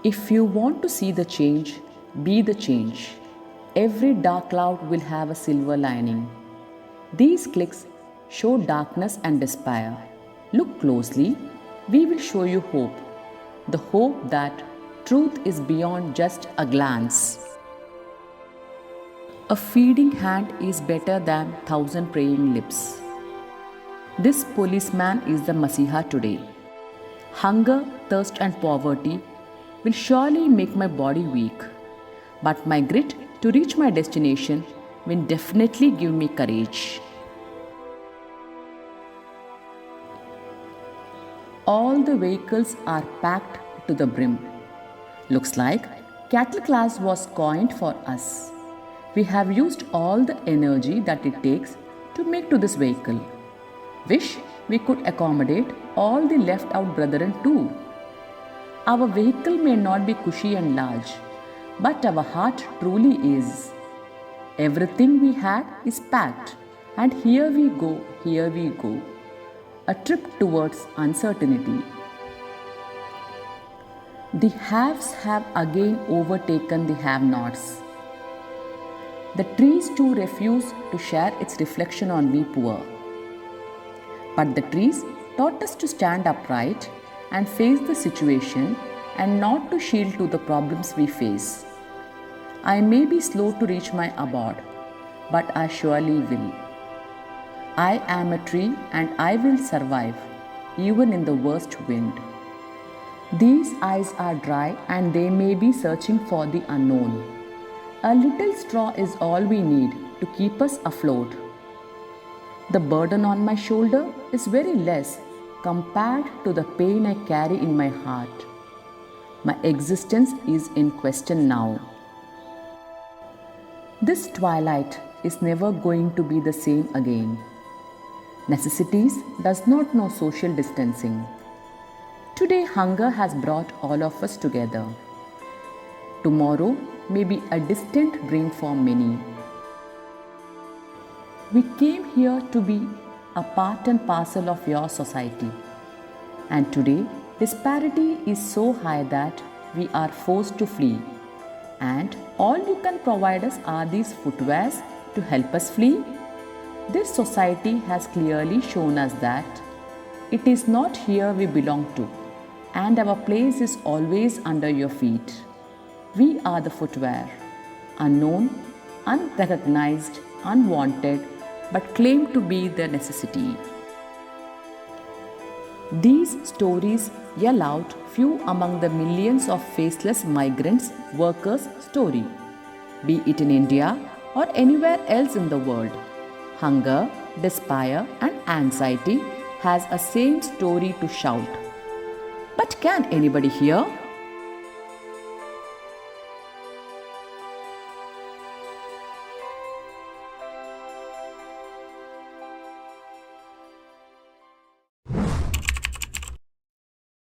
If you want to see the change, be the change. Every dark cloud will have a silver lining. These clicks show darkness and despair. Look closely, we will show you hope. The hope that truth is beyond just a glance. A feeding hand is better than 1,000 praying lips. This policeman is the Masiha today. Hunger, thirst, and poverty will surely make my body weak, but my grit to reach my destination will definitely give me courage. All the vehicles are packed to the brim. Looks like cattle class was coined for us. We have used all the energy that it takes to make to this vehicle. Wish we could accommodate all the left out brethren too. Our vehicle may not be cushy and large, but our heart truly is. Everything we had is packed, and here we go, here we go. A trip towards uncertainty. The haves have again overtaken the have-nots. The trees too refuse to share its reflection on we poor. But the trees taught us to stand upright and face the situation and not to shield to the problems we face. I may be slow to reach my abode, but I surely will. I am a tree and I will survive, even in the worst wind. These eyes are dry and they may be searching for the unknown. A little straw is all we need to keep us afloat. The burden on my shoulder is very less compared to the pain I carry in my heart. My existence is in question now. This twilight is never going to be the same again. Necessities does not know social distancing. Today hunger has brought all of us together. Tomorrow may be a distant dream for many. We came here to be a part and parcel of your society. And today, disparity is so high that we are forced to flee. And all you can provide us are these footwears to help us flee. This society has clearly shown us that it is not here we belong to, and our place is always under your feet. We are the footwear, unknown, unrecognized, unwanted, but claim to be their necessity. These stories yell out few among the millions of faceless migrants, workers' story, be it in India or anywhere else in the world. Hunger, despair, and anxiety has a same story to shout. But can anybody hear?